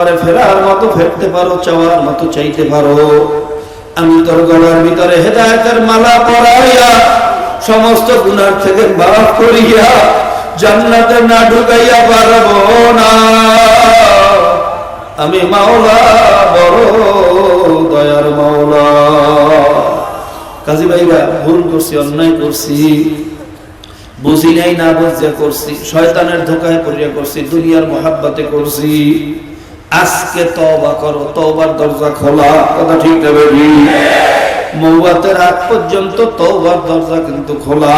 ফেরার মতো ফেরতে পারো, চাওয়ার মতো চাইতে পারো। আমি তোর গলার ভিতরে হেদায়েতের মালা পরাইয়া সমস্ত গুনাহ থেকে মাফ করিয়া জান্নাতে না ঢুকাইয়া পারবো না। আমি মাওলা বড় দয়ার মাওলা। কাজী ভাইরা, ভুল করছি, অন্যায় করছি, বুঝি নাই, না বুঝিয়া করছি, শয়তানের ধোকায় পড়িয়া করছি, দুনিয়ার মহাব্বতে করছি। আজকে তওবা করো, তওবার দরজা খোলা। কথা ঠিক না বেবি? মওয়াতের আগ পর্যন্ত তওবার দরজা কিন্তু খোলা।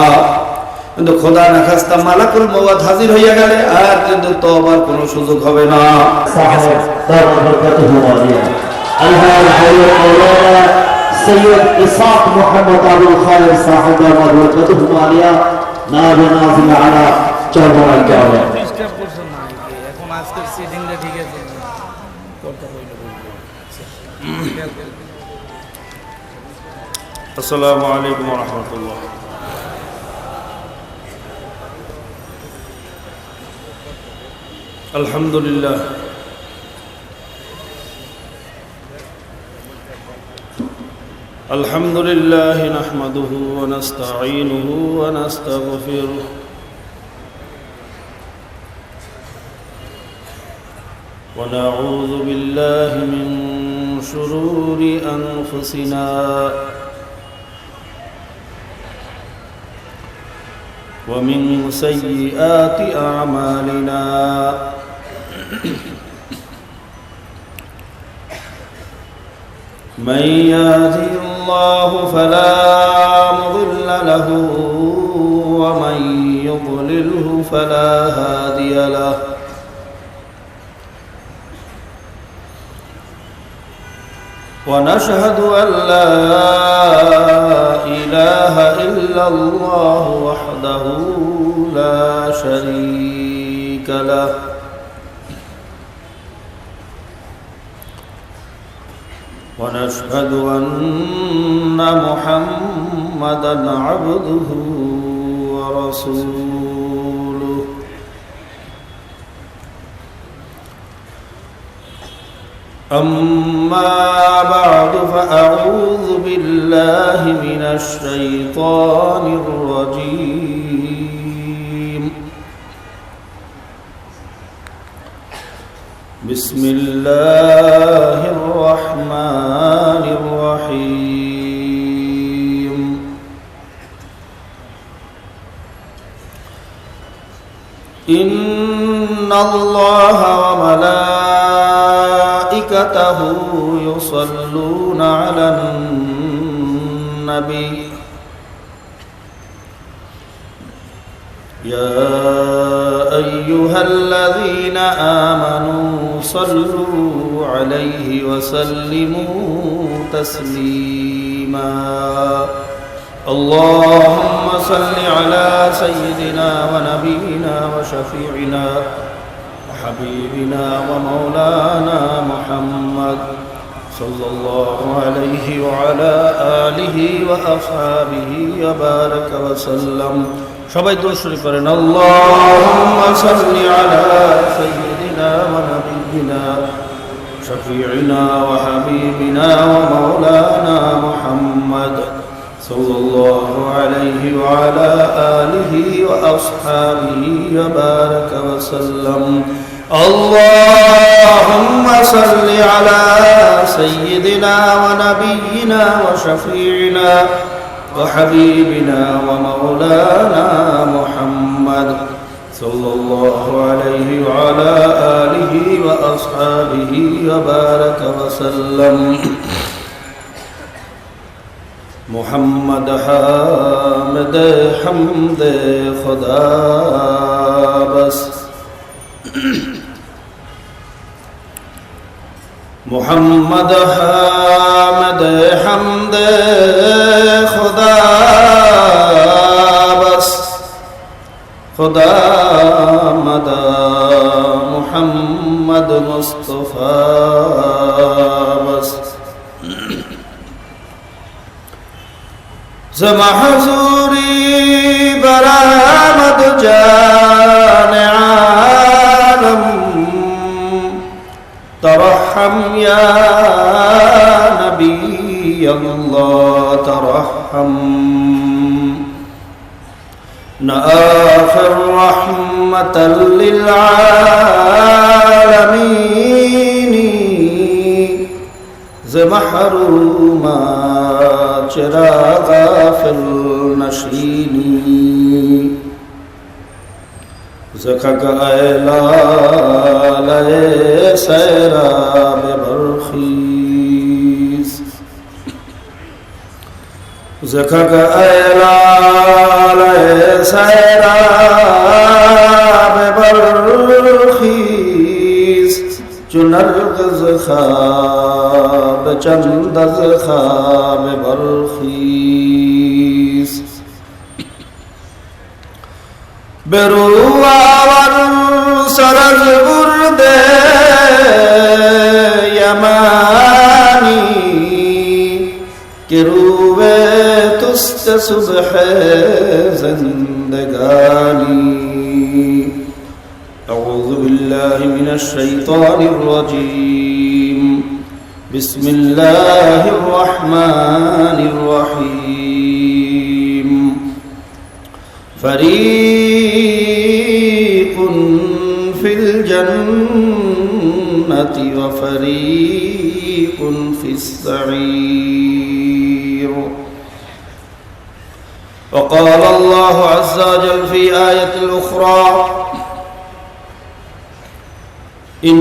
কিন্তু খোদা না খাস্তা মালাকুল মওয়াত হাজির হইয়া গেলে আর কিন্তু তওবার কোনো সুযোগ হবে না। সৈয়দ ইসাক মোহাম্মদ আবুল খায়ের সাহেব বরকতুহু আলিয়া নাবে নাজিল আলা চরমাল জাওয়া। ডিস্টার্ব করছেন না এখন আজকের সিটিংটা ঠিক আছে করতে হইলো। আসসালামু আলাইকুম ওয়া রাহমাতুল্লাহ। আলহামদুলিল্লাহ الحمد لله نحمده ونستعينه ونستغفره ونعوذ بالله من شرور أنفسنا ومن سيئات أعمالنا من يهده الله فلا مضل له ومن يضلله فلا هادي له ونشهد أن لا إله إلا الله وحده لا شريك له ونشهد أن محمدًا عبده ورسوله أما بعد فأعوذ بالله من الشيطان الرجيم بسم الله الرحمن الرحيم إن الله وملائكته يصلون على النبي يا أيها الذين آمنوا صلوا عليه وسلموا تسليما اللهم صل على سيدنا ونبينا وشفيعنا وحبيبنا ومولانا محمد صلى الله عليه وعلى آله وأصحابه وبارك وسلم সবাই দরুদ শরীফ পড়েন আল্লাহুম্মা সাল্লি আলা সাইয়্যিদিনা ওয়া নাবিয়্যিনা শাফিঈনা ওয়া হাবিবিনা ওয়া মাওলানা মুহাম্মদ সাল্লাল্লাহু আলাইহি ওয়া আলা আলিহি ওয়া আসহাবিহি ওয়া বারাকা ওয়া সাল্লাম আল্লাহুম্মা সাল্লি আলা সাইয়্যিদিনা ওয়া নাবিয়্যিনা ওয়া শাফিঈনা وحبيبنا ومولانا محمد صلى الله عليه وعلى آله وأصحابه وبارك وسلم محمد حامد حمد خدا بس محمد حامد حمد خدا بس خدا مدى محمد مصطفى بس زما حضوری برآمد جان عالم ترحم يا نبي الله ترحم نآخر رحمة للعالمين ز محرومات چرا غافل نشینی زخک ایلالے سیراب برخیز زخک ایلالے سیراب برخیز چنرغز خواب چندز خواب برخیز برواور سرز برد یمانی کہ روے تست صبح زندگانی اعوذ باللہ من الشیطان الرجیم بسم اللہ الرحمن الرحیم فریق فی الجنة وفریق فی السعیر وقال الله عز وجل في آية الأخرى إن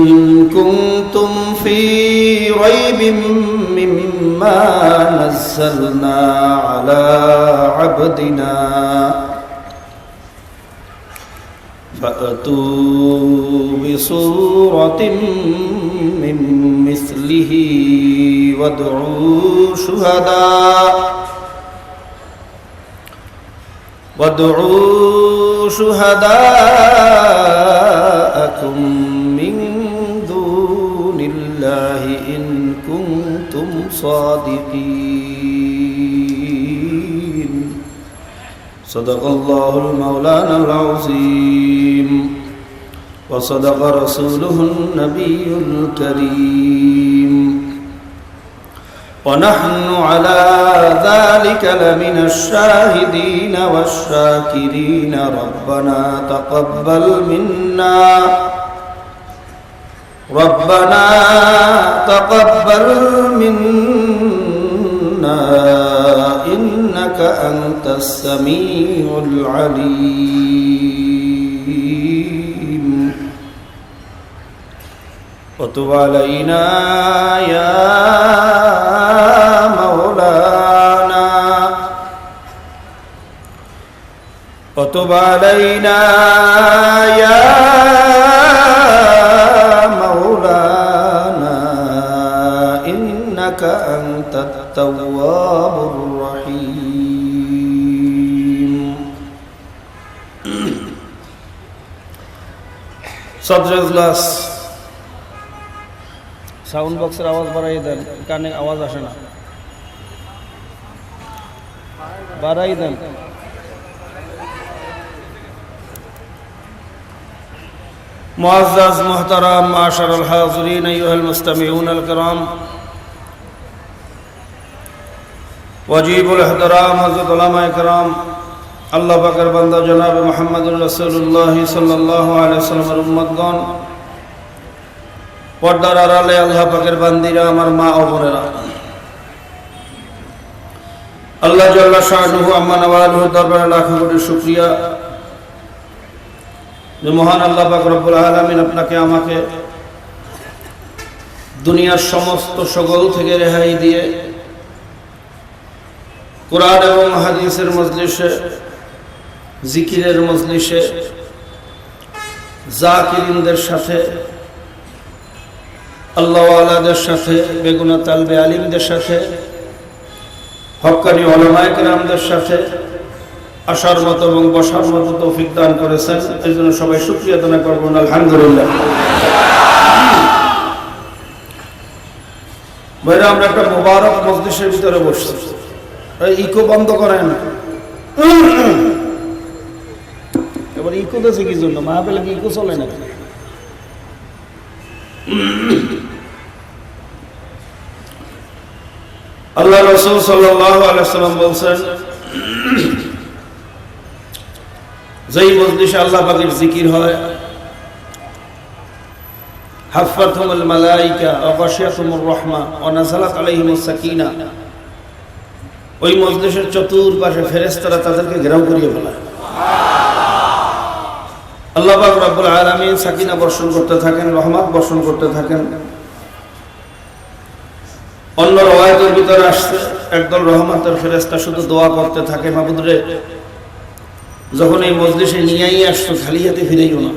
كنتم في ريب مما نزلنا على عبدنا فأتوا بسورة من مثله وادعوا شهداءكم من دون الله إن كنتم صادقين صدق الله المولانا العظيم وصدق رسوله النبي الكريم ونحن على ذلك لمن الشاهدين والشاكرين ربنا تقبل منا إنك أنت السميع العليم وتب علينا يا مولانا وتب علينا يا مولانا إنك أنت التواب الرحيم صدر اجلاس সাউন্ড বক্সের আওয়াজ বাড়াই দেন, কানে আওয়াজ আসে না, বাড়াই দেন। মুআজ্জাজ মুহতারাম মাশাআল হাজিরিন আইয়ুহাল মুস্তামিউন আল কিরাম ওয়াজিবুল ইহতিরাম হযরত উলামায়ে কিরাম আল্লাহ পাকের বান্দা জনাব মুহাম্মদুর রাসূলুল্লাহ সাল্লাল্লাহু আলাইহি ওয়াসাল্লামের উম্মতগণ, পর্দার আড়ালে আল্লাহ পাকের বান্দিরা, আমার মা ও বোনেরা, আল্লাহ জাল্লা শানুহু আম্মা নওয়ালুহু দরবারে লাখো কোটি শুকরিয়া যে মহান আল্লাহ পাক রব্বুল আলামিন আপনাকে আমাকে দুনিয়ার সমস্ত শগল থেকে রেহাই দিয়ে কোরআন এবং হাদিসের মজলিসে, জিকিরের মজলিসে জাকিরিনদের সাথে, আল্লাহওয়ালাদের সাথে, বেগুনা তালবে আলিমদের সাথে, হক্কানি উলামায়ে কেরামদের সাথে আসার মতো এবং বসার মতো তৌফিক দান করেছেন। এই জন্য সবাই শুকরিয়া আদায় করবেন আলহামদুলিল্লাহ। ভাইরা, আমরা একটা মোবারক মজলিসের ভিতরে বসছি, ইকো বন্ধ করেন। এবার ইকো দেশে কি জন্য? মাহফিলে কি ইকো চলে না? আল্লাহ রাসূল সাল্লাল্লাহু আলাইহি ওয়াসাল্লাম বলেন, যেই মজলিসে আল্লাহ পাকের জিকির হয়, হাফাতুহুল মালায়েকা ওয়া গাশিয়াতুহুর রাহমা ওয়া নাযালাত আলাইহিমুস সাকিনা, ওই মজলিসের চতুর্পাশে ফেরেশতারা তাদেরকে ঘেরাও করিয়ে ফেলায়। আল্লাহ পাক রব্বুল আলামিন সাকিনা বর্ষণ করতে থাকেন, রহমত বর্ষণ করতে থাকেন। অন্য রওয়ায়াতের ভিতরে আসছে, একদল রহমতের ফেরেশতা শুধু দোয়া করতে থাকে, মাবুদ রে, যখন এই মজলিসে নিয়েই আসছো খালি হাতে ফিরেইও না।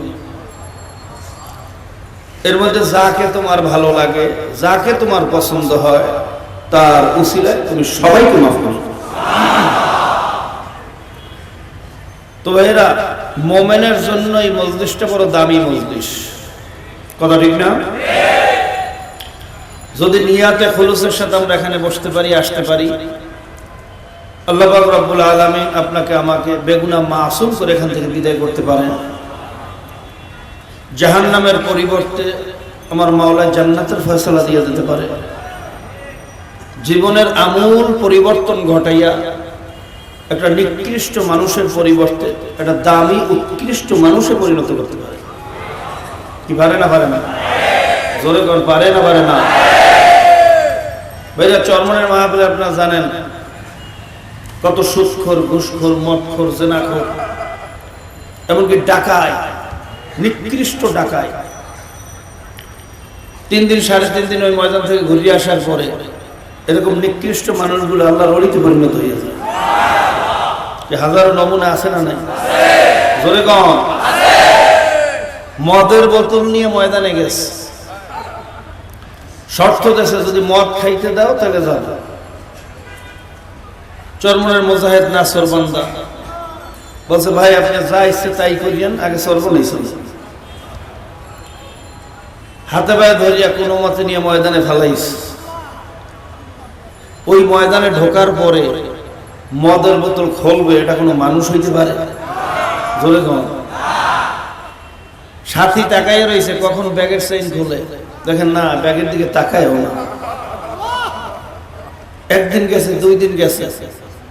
এর মধ্যে যাকে তোমার ভালো লাগে, যাকে তোমার পছন্দ হয়, তার উসিলায় তুমি সবাইকে মাফ করো। তো এরা মোমেনের জন্য এই মজলিসটা বড় দামি মজলিস, কথা ঠিক না? যদি নিয়াতে খুলুসের সাথে আমরা এখানে বসতে পারি, আসতে পারি, আল্লাহ পাক রব্বুল আলামিন আপনাকে আমাকে বেগুনাহ মাসুম করে এখান থেকে বিদায় করতে পারেন। জাহান্নামের পরিবর্তে আমার মাওলা জান্নাতের ফয়সালা দিয়ে দিতে পারে। জীবনের আমূল পরিবর্তন ঘটাইয়া একটা নিকৃষ্ট মানুষের পরিবর্তে একটা দামি উৎকৃষ্ট মানুষে পরিণত করতে পারে। কি পারে না? পারে না? জোরে কোন পারে না? পারে না? ভাইরা, চরমনের মাহফিলে আপনারা জানেন কত সুদখোর, ঘুষখোর, মদখোর, জেনাখোর, এমনকি ডাকায়, নিকৃষ্ট ডাকায় 3 দিন 3.5 দিন ওই ময়দান থেকে ঘুরিয়ে আসার পরে এরকম নিকৃষ্ট মানুষগুলো আল্লাহর ওলিতে পরিণত হয়ে যায়। হাজারো নমুনা আছে না নাই? জোরে কম। মদের বোতল নিয়ে ময়দানে গেছে, শর্ত দেশে যদি মদ খাইতে দাও তাহলে যাবে। চরমনের মুজাহিদ নাসর বান্দা বলছে, ভাই আপনি যা ইচ্ছে তাই করিয়েন, আগে সর্ব নিয়েছেন। হাতে পায়ে ধরিয়া কোনো মতে নিয়ে ময়দানে ফেলাইছে। ওই ময়দানে ঢোকার পরে মদের বোতল খুলবে, এটা কোনো মানুষ হইতে পারে? জোরে কম। সাথী তাকায় রয়েছে, কখন ব্যাগের চেইন খুলে, দেখেন না, ব্যাগের দিকে তাকায়ও না। একদিন গেছে, 2 দিন গেছে,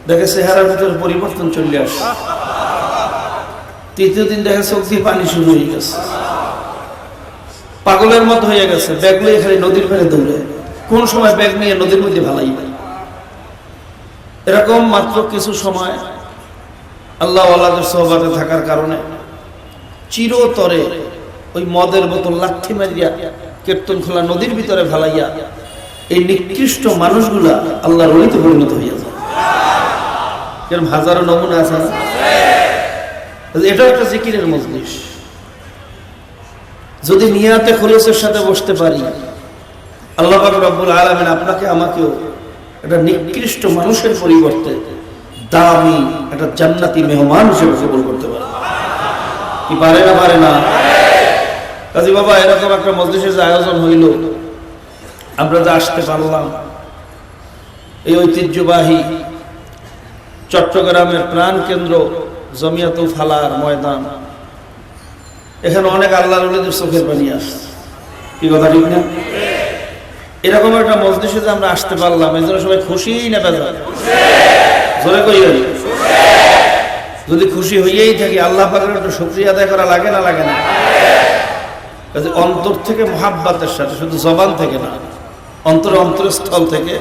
দেখে চেহারার ভিতরে পরিবর্তন চলে আসে। 3য় দিন দেখে চোখ দিয়ে পানি শুরু হয়ে গেছে, পাগলের মতো হয়ে গেছে। ব্যাগ নিয়ে খালি নদীর পাড়ে দৌড়ে, কোন সময় ব্যাগ নিয়ে নদীর মধ্যে ভালাই। এরকম মাত্র কিছু সময় আল্লাহ ওয়ালাদের সোহবাতে থাকার কারণে চিরতরে ওই মদের বোতল লাঠি মারিয়া কীর্তন খোলা নদীর ভিতরে ফেলাইয়া এই নিকৃষ্ট মানুষগুলা আল্লাহর ওলিতে পরিণত হইয়া যায়। এরকম হাজারো নমুনা আছে না? এটাও একটা জিকিরের মজলিস। যদি নিয়াতে খুলুসের সাথে বসতে পারি, আল্লাহ পাক রব্বুল আলামিন আপনাকে আমাকেও একটা নিকৃষ্ট মানুষের পরিবর্তে দামি একটা জান্নাতি মেহমান হিসেবে কবুল করতে পারে। কি পারে না? পারে না? কাজী বাবা, এরকম একটা মজলিসের যে আয়োজন হইল, আমরা যে আসতে পারলাম, এই ঐতিহ্যবাহী চট্টগ্রামের প্রাণ কেন্দ্র জমিয়াতুল ফালার ময়দান, এখানে অনেক আল্লাহর ওলিদের চোখের পানি আসে। কি কথা ঠিক না? এরকম একটা মজলিসে যে আমরা আসতে পারলাম, এই জন্য সবাই খুশি না বেজার? জোরে কই। যদি খুশি হইয়াই থাকি, আল্লাহ পাকের একটু শুকরিয়া আদায় করা লাগে না? লাগে না? অন্তর থেকে মুহাব্বতের সাথে, শুধু জবান থেকে না, অন্তরস্থল থেকে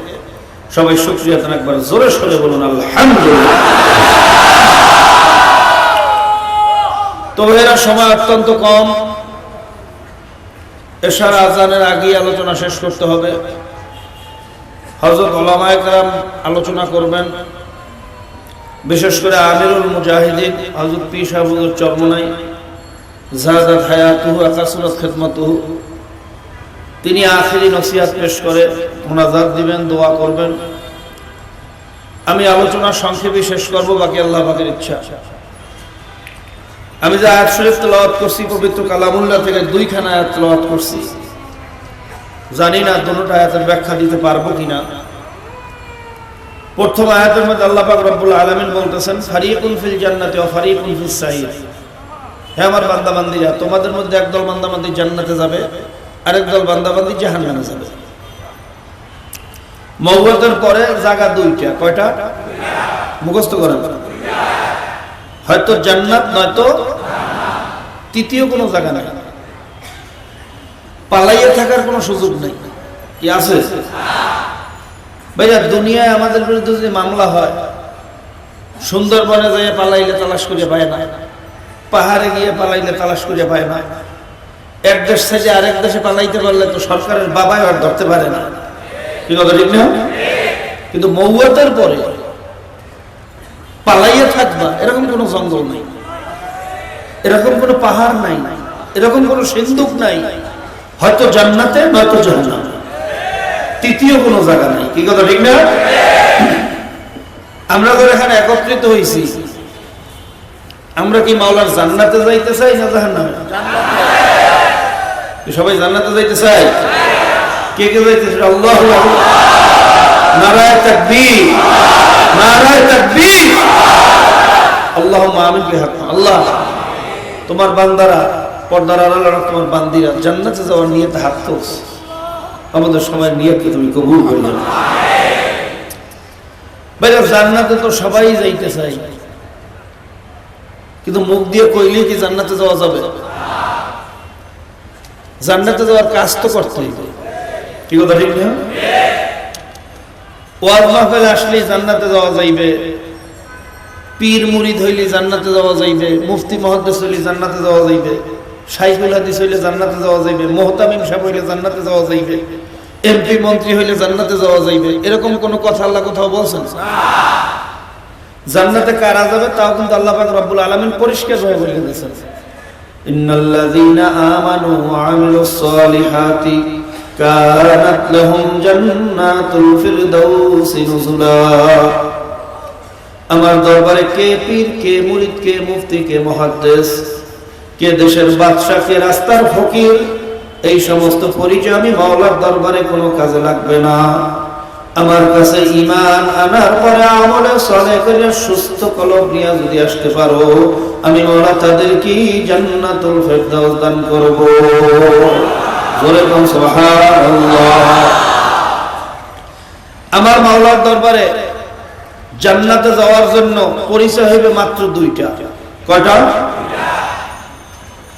সবাই শুকরিয়া আদায় একবার জোরে সরে বলুন আলহামদুলিল্লাহ। তবে এরা সময় অত্যন্ত কম, এশার আজানের আগে আলোচনা শেষ করতে হবে। হযরত উলামায়ে কেরাম আলোচনা করবেন, বিশেষ করে আমিরুল মুজাহিদিন হযরত পীর সাহেব হুজুর চরমনাই জাযাত হায়াতুহু আকাসুরাত খিদমাতুহু, তিনি আখিরি নসিহত পেশ করে মুনাজাত দিবেন, দোয়া করবেন। আমি আলোচনা সংক্ষেপে শেষ করব, বাকি আল্লাহ পাকের ইচ্ছা। আমি যে আয়াত শরীফ তেলাওয়াত করছি, পবিত্র কালামুল্লাহ থেকে 2খানা আয়াত তেলাওয়াত করছি। জানি না দুটোটা আয়াতের ব্যাখ্যা দিতে পারবো কিনা। প্রথম আয়াতের মধ্যে আল্লাহ পাক রব্বুল আলামিন বলতেছেন, ফারিকুন ফিল জান্নাতি ওয়া ফারিকুন ফিস সাইর। হে আমার বান্দাবান্দীরা, তোমাদের মধ্যে একদল বান্দাবান্দী জান্নাতে যাবে, আরেক দল বান্দাবান্দী জাহান্নামে যাবে। মওয়াতের পরে জায়গা দুইটা, কয়টা? মুখস্থ করেন। হয়তো জান্নাত নয়তো তৃতীয় কোনো জায়গা নাই। পালাইয়ে থাকার কোনো সুযোগ নেই। কি আছে ভাইয়া? দুনিয়ায় আমাদের বিরুদ্ধে যদি মামলা হয়, সুন্দরবনে যাইয়ে পালাইলে তালাশ করে পায় না, পাহাড়ে গিয়ে পালাইলে তালাশ করে পায় না, এক দেশ থেকে আরেক দেশে পালাইতে পারলে তো সরকারের বাবাই আর ধরতে পারে না। কি কথা ঠিক না? কিন্তু মওয়াতের পরে পালাইয়ে থাকবা এরকম কোনো জঙ্গল নাই, এরকম কোনো পাহাড় নাই, এরকম কোনো সিন্ধুক নাই। হয়তো জান্নাতে নয়তো জাহান্নামে, তৃতীয় কোনো জায়গা নাই। কি কথা ঠিক না? আমরা তো এখানে একত্রিত হয়েছি, আমরা কি মাওলার জান্নাতে যাইতে চাই না জাহান্নামে? সবাই জান্নাতে যাইতে চাই। কে কে যাইতে চাই? আল্লাহু আকবার, নারায়ে তাকবীর, নারায়ে তাকবীর, আল্লাহুম্মা আমিন বিল হক। আল্লাহ, তোমার বান্দারা, পর্দার আড়ালের তোমার বান্দিরা জান্নাতে যাওয়ার নিয়তে হাত তুলছে, আমাদের সবাই নিয়তকে তুমি কবুল করে নাও। ভাইরা, জান্নাতে তো সবাই যাইতে চাই, কিন্তু মুখ দিয়ে কইলে কি জান্নাতে যাওয়া যাবে? জান্নাতে যাওয়ার কাজ তো করতে হবে। কি কথা ঠিক না? ওয়াজ মাহফিলে আসলে জান্নাতে যাওয়া যাইবে, পীর মুরিদ হইলে জান্নাতে যাওয়া যাইবে, মুফতি মুহাদ্দিস হইলে জান্নাতে যাওয়া যাইবে, শাইখুল হাদিস হইলে জান্নাতে যাওয়া যাইবে, মুহতামিম সাহেব হইলে জান্নাতে যাওয়া যাইবে, এমপি মন্ত্রী হইলে জান্নাতে যাওয়া যাইবে। এরকম কোন কথা আল্লাহ কোথাও বলছেন? জান্নাতে কারা যাবে তাও কিন্তু আল্লাহ পাক রব্বুল আলামিন পরিষ্কার ভাবে বলে দিয়েছেন, ইন্নাল্লাযীনা আমানু ওয়া আমিলুস সালিহাতি কানাত লাহুম জান্নাতুল ফিরদাউসি নুজুলা। আমার দরবারে কে পীর, কে মুরিদ, কে মুফতি, কে মুহাদ্দিস, কে দেশের বাদশা, কে রাস্তার ফকির, এই সমস্ত পরিচয় আমি মাওলার দরবারে কোনো কাজে লাগবে না। আমার কাছে ঈমান আনার পরে আমলে সালেহ করে সুস্থ কলব নিয়ে যদি আসতে পারো, আমি মাওলা তাদেরকে জান্নাতুল ফিরদাউস দান করব। জোরে বলুন সুবহানাল্লাহ। আমার মাওলার দরবারে জান্নাতে যাওয়ার জন্য পরিচয় হবে মাত্র দুইটা। কয়টা?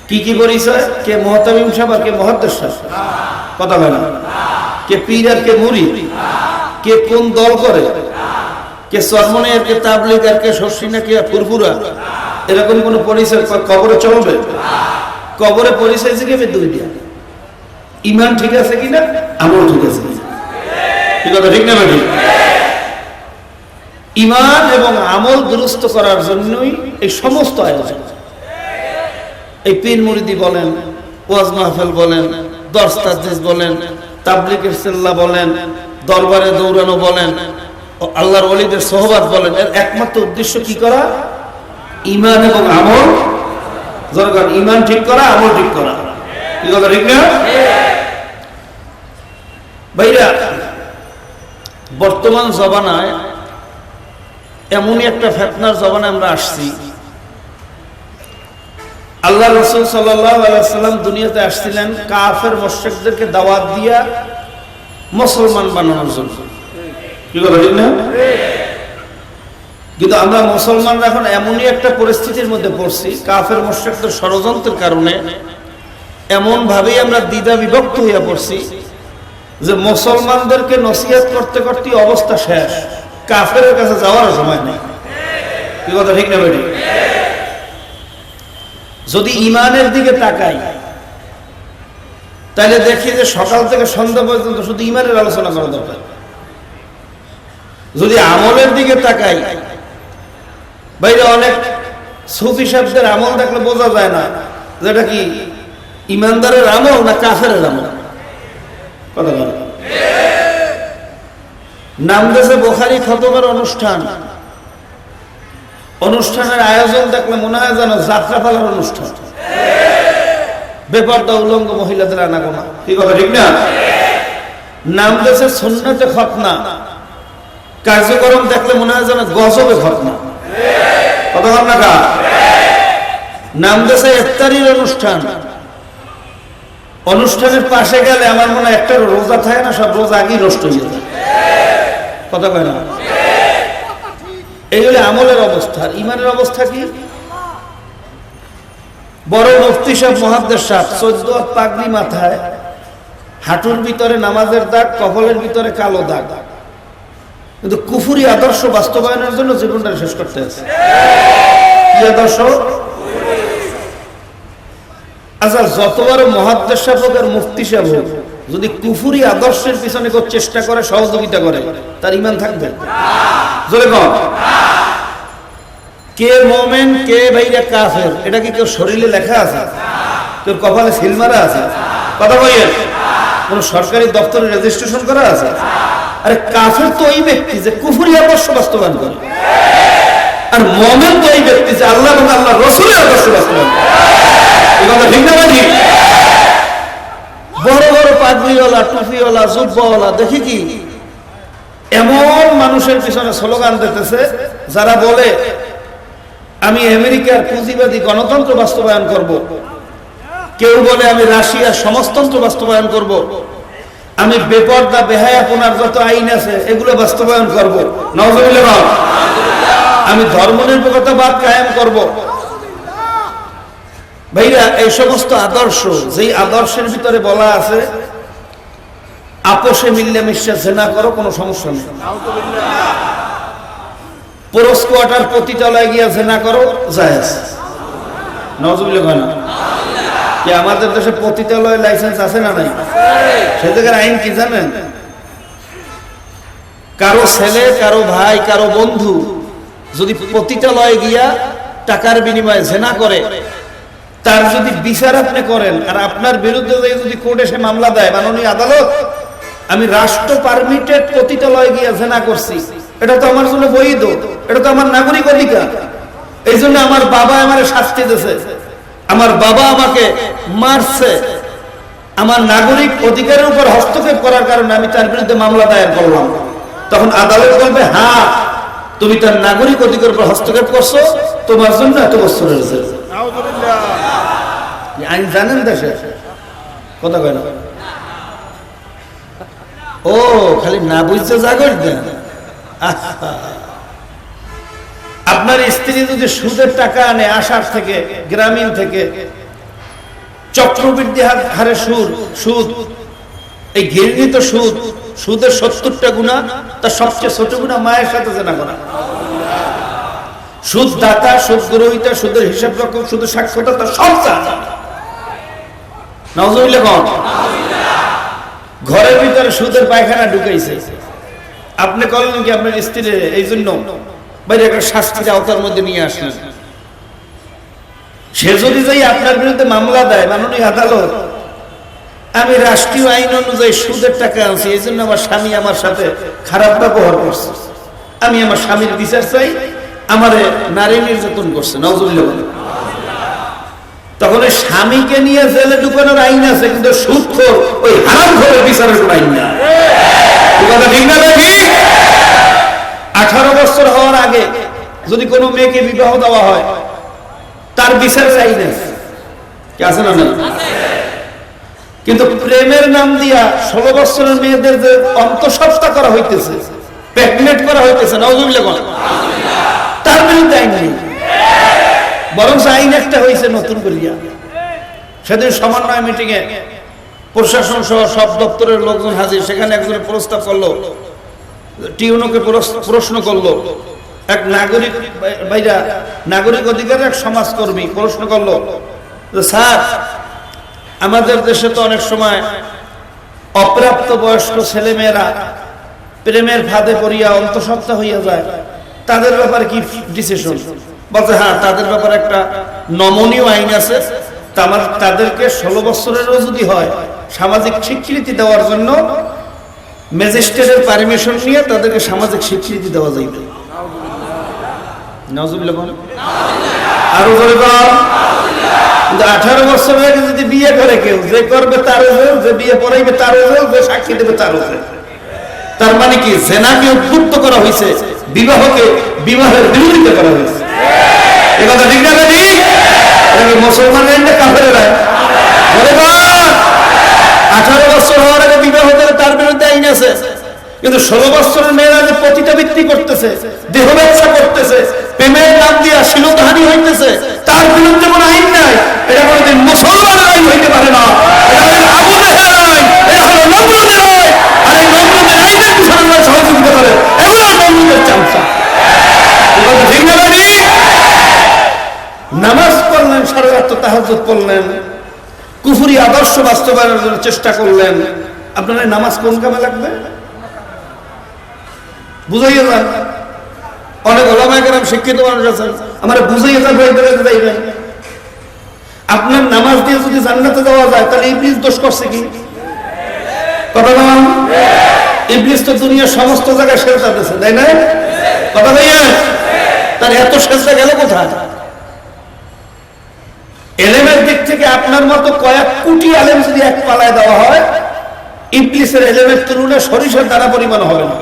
কি কি পরিচয়? কে মুহতামিম সাহেব আর কে মুহাদ্দিস সাহেব? কথা হয় না। কে পীর আর কে মুরিদ? কে কোন দল করে? কে চরমনে আর কে তাবলীগ আর কে শর্ষিনা, কে ফুরফুরা? এরকম কোন পরিচয় কবরে চলবে? কবরে পরিচয় শিখবে দুইটা, ঈমান ঠিক আছে কিনা, আমল ঠিক আছে কিনা। কি কথা ঠিক না ভাই? ঈমান এবং আমল দুরুস্ত করার জন্যই এই সমস্ত আয়োজন। এই পীর মুরিদি বলেন, ওয়াজ মাহফিল বলেন, দরস তাদরিস বলেন, তাবলীগের সিলসিলা বলেন, দরবারে দৌড়ানো বলেন, আল্লাহর ওলিদের সোহবত বলেন, এর একমাত্র উদ্দেশ্য কি করা? ঈমান এবং আমল দরকার। ঈমান ঠিক করা, আমল ঠিক করা। কি কথা ঠিক না ভাইরা? বর্তমান জমানায় এমনই একটা ফিতনার জমানায় আমরা আসছি। আল্লাহ রাসূল সাল্লাল্লাহু আলাইহি ওয়াসাল্লাম দুনিয়াতে আসছিলেন কাফের মুশরিকদেরকে দাওয়াত দিয়া মুসলমান বানানোর জন্য। কি কথা ঠিক না? কিন্তু আমরা মুসলমানরা এখন এমনই একটা পরিস্থিতির মধ্যে পড়ছি, কাফের মুশরিকদের ষড়যন্ত্রের কারণে এমন ভাবেই আমরা দ্বিধা বিভক্ত হয়ে পড়ছি যে মুসলমানদেরকে নসিহত করতে করতে অবস্থা শেষ, কাফেরের কাছে যাওয়ার সময় নেই। কি কথা ঠিক না ভাই? যদি ঈমানের দিকে তাকাই তাহলে দেখি যে সকাল থেকে সন্ধ্যা পর্যন্ত শুধু ঈমানের আলোচনা করা দরকার। যদি আমলের দিকে তাকাই, বাইরে অনেক সুফি সাহেবদের আমল দেখলে বোঝা যায় না যেটা কি ঈমানদারের আমল না কাফেরের আমল। কথা বলে নাম দেশে বুখারী খতমের অনুষ্ঠান, অনুষ্ঠানের আয়োজন দেখলে মনে হয় যেন যাত্রাপালার অনুষ্ঠান, বেপরদা উলঙ্গ মহিলাদের আনাগোনা। কি কথা ঠিক না? নাম দেশে সুন্নতে খতনা কার্যক্রম দেখলে মনে হয় যেন গজবে খতনা। কথা বল না কা? নাম দেশে ইফতারির অনুষ্ঠান, অনুষ্ঠানের পাশে গেলে আমার মনে হয় একটা রোজা থাকে না, সব রোজা আগেই নষ্ট হয়ে যায়। কথা কয় না? এই হলে আমলের অবস্থা। আর ইমানের অবস্থা কি? বড় মুফতি সাহেব, মুহাদ্দিস সাহেব, 14 হাত পাগড়ি মাথায়, হাঁটুর ভিতরে নামাজের দাগ, কপালের ভিতরে কালো দাগ, কিন্তু কুফরি আদর্শ বাস্তবায়নের জন্য জীবনটা শেষ করতে আছে। কি আদর্শ? আচ্ছা, যত বড় মুহাদ্দিস সাহেব হোক আর মুফতি সাহেব হোক, যদি কুফরি আদর্শের পিছনে কেউ চেষ্টা করে, সহযোগিতা করে, তার ইমান থাকবে? জোরে কম। কে মুমিন কে ভাইরা কাফের, এটা কি কেউ শরীরে লেখা আছে? কেউ কপালে সিল মারা আছে? কথা বলেন। কোন সরকারি দপ্তরে রেজিস্ট্রেশন করা আছে? আরে কাফের তো ওই ব্যক্তি যে কুফরি আদর্শ বাস্তবায়ন করে, আর মুমিন তো ওই ব্যক্তি যে আল্লাহ এবং আল্লাহ রাসূলের আদর্শ বাস্তবায়ন করে। এই কথা ঠিক না ভাই? বড় বড় পাগড়িওয়ালা, টুপিওয়ালা, জুব্বাওয়ালা দেখি কি এমন মানুষের পিছনে স্লোগান দিতেছে যারা বলে আমি আমেরিকার পুঁজিবাদী গণতন্ত্র বাস্তবায়ন করব, কেউ বলে আমি রাশিয়ার সমাজতন্ত্র বাস্তবায়ন করব, আমি বেপরদা বেহায়াপনার যত আইন আছে এগুলো বাস্তবায়ন করব, নাউজুবিল্লাহ, আমি ধর্মনিরপেক্ষতাবাদ কায়েম করব। ভাইরা, এই সমস্ত আদর্শ, যেই আদর্শের ভিতরে বলা আছে আপোষে মিল্লামিশা জেনা করো, কোনো সমস্যা নেই, পুরুষ কোয়ার্টার পতিতালয়ে গিয়া জেনা করো, জায়েজ, নাউজুবিল্লাহ না? কি আমাদের দেশে পতিতালয় লাইসেন্স আছে না নাই? সে জায়গার আইন কি জানেন? কারো ছেলে, কারো ভাই, কারো বন্ধু যদি পতিতালয়ে গিয়া টাকার বিনিময়ে জেনা করে, তার যদি বিচার আপনি করেন আর আপনার বিরুদ্ধে যদি কোর্টে সে মামলা দেয়, মাননীয় আদালত আমি রাষ্ট্র পারমিটেড পতিতালয়ে গিয়া জেনা করছি, এটা তো আমার জন্য বৈধ, এটা তো আমার নাগরিক অধিকার, এই জন্য আমার বাবা আমার শাস্তি দিয়েছে, আমার বাবা আমাকে মারছে, আমার নাগরিক অধিকারের উপর হস্তক্ষেপ করার কারণে আমি তার বিরুদ্ধে মামলা দায়ের করলাম। তখন আদালত বলবে হ্যাঁ তুমি তার নাগরিক অধিকারের উপর হস্তক্ষেপ করছো, তোমার জন্য এত বছরের জেল। আইন জানেন দেশে? কথা কয় না? ও খালি না বুঝতে জাগর দেন। আপনার স্ত্রী যদি সুদের টাকা আনে আসার থেকে, গ্রামীণ থেকে, চক্রবৃদ্ধি হারে সুদ, এই ঘৃণিত সুদ, সুদের 70টা গুণা, তার সবচেয়ে ছোট গুণা মায়ের সাথে জেনা করা। সুদ দাতা, সুদ গ্রহীতা, সুদের হিসাব রক্ষক, সুদের সাক্ষরতা সব জানা। নাউজুবিল্লাহ কোন? ঘরের ভিতরে সুদের পায়খানা ঢুকাইছে, আপনি করলেন কি আপনার স্ত্রী এই জন্য বাইরে একটা শাস্তির আওতার মধ্যে নিয়ে আসলেন। সে যদি যাই আপনার বিরুদ্ধে মামলা দেয়, মাননীয় আদালত আমি রাষ্ট্রীয় আইন অনুযায়ী সুদের টাকা আনছি, এই জন্য আমার স্বামী আমার সাথে খারাপ ব্যবহার করছে, আমি আমার স্বামীর বিচার চাই, আমারে নারী নির্যাতন করছে, নাউজুবিল্লাহ, তখন ওই স্বামীকে নিয়ে জেলে ঢুকানোর আইন আছে, কিন্তু সুদখোর ওই হারামখোরের বিচারের কোনো আইন না। কথা ঠিক না নাকি? 18 বছর হওয়ার আগে যদি কোনো মেয়েকে বিবাহ দেওয়া হয়, তার বিচার চাই না, কি আছে না? কিন্তু প্রেমের নাম দিয়া 16 বছরের মেয়েদের যে অন্তঃসত্ত্বা করা হইতেছে, প্রেগনেন্ট করা হইতেছে, নাউজুবিল্লাহ কোন? তার বিরুদ্ধে আইন নেই, বরং আইন একটা হয়েছে নতুন করিয়া। সেদিন সমন্বয় মিটিং এ প্রশাসন সহ সব দপ্তরের লোকজন হাজির, সেখানে একজনের প্রস্তাব করলো, টিউনোকে প্রশ্ন করলো, এক নাগরিক ভাইরা, নাগরিক অধিকারের এক সমাজকর্মী প্রশ্ন করলো, স্যার আমাদের দেশে তো অনেক সময় অপ্রাপ্ত বয়স্ক ছেলে মেয়েরা প্রেমের ফাঁদে পড়িয়া অন্তঃসত্ত্বা হইয়া যায়, তাদের ব্যাপারে কি ডিসিশন? বলছে হ্যাঁ, তাদের ব্যাপারে একটা নমনীয় আইন আছে, তাদেরকে 16 বছরেরও যদি হয় সামাজিক স্বীকৃতি দেওয়ার জন্য ম্যাজিস্ট্রেটের পারমিশন নিয়ে তাদেরকে সামাজিক স্বীকৃতি দেওয়া যাইবে। নাউজুবিল্লাহ বলেন, আরো জোরে বল। 18 বছর আগে যদি বিয়ে করে কেউ, যে করবে তারও জেল, যে বিয়ে পড়াইবে তারও জেল, যে সাক্ষী দেবে তারও জেল। তার মানে কি জেনাকে উদ্বুদ্ধ করা হয়েছে, বিবাহকে বিবাহের বিরোধিতা করা হয়েছে। এই কথা ঠিক না? মুসলমানের কাফেররা 18 বছর হওয়ার আগে বিবাহ করে তার বিরুদ্ধে আইন আছে, কিন্তু 16 বছরের মেয়েরা যে পতিতাবৃত্তি করতেছে, দেহ ব্যবসা করতেছে, প্রেমের নাম দিয়ে শিলধারী হইতেছে, তার বিরুদ্ধে কোনো আইন নাই। এটা কোনোদিন মুসলমানের আইন হইতে পারে না। এটা হলো আবু জেহেলের আইন, এটা হলো নমরুদের আইন। আর এই নমরুদের আইনের পিছনে যারা সহযোগিতা করে, এগুলো নমরুদের চামচা। ঠিক না ভাই? নামাজ পড়লেন, সারা রাত তাহাজ্জুদ পড়লেন, কুফরি আদর্শ বাস্তবায়নের জন্য চেষ্টা করলেন, আপনার এই নামাজ কোন কামে লাগবে? বুঝাইয়া যান। অনেক ওলামায়ে কেরাম শিক্ষিত মানুষ আছেন, আমার বুঝাইয়া যান, যাইবেন। আপনার নামাজ দিয়ে যদি জান্নাতে যাওয়া যায়, তাহলে ইবলিস দোষ করছে কি? কথা বলেন। ইবলিস তো দুনিয়ার সমস্ত জায়গায় সেজদা দিয়েছে, তাই না? কথা ভাইয়া, তার এত সেজদা গেল কোথায়? এলেমের দিক থেকে আপনার মতো কয়েক কোটি আলেম যদি এক পালায় দেওয়া হয়, ইবলিসের এলেমের তুলনায় সরিষার দ্বারা পরিমাণ হবে না।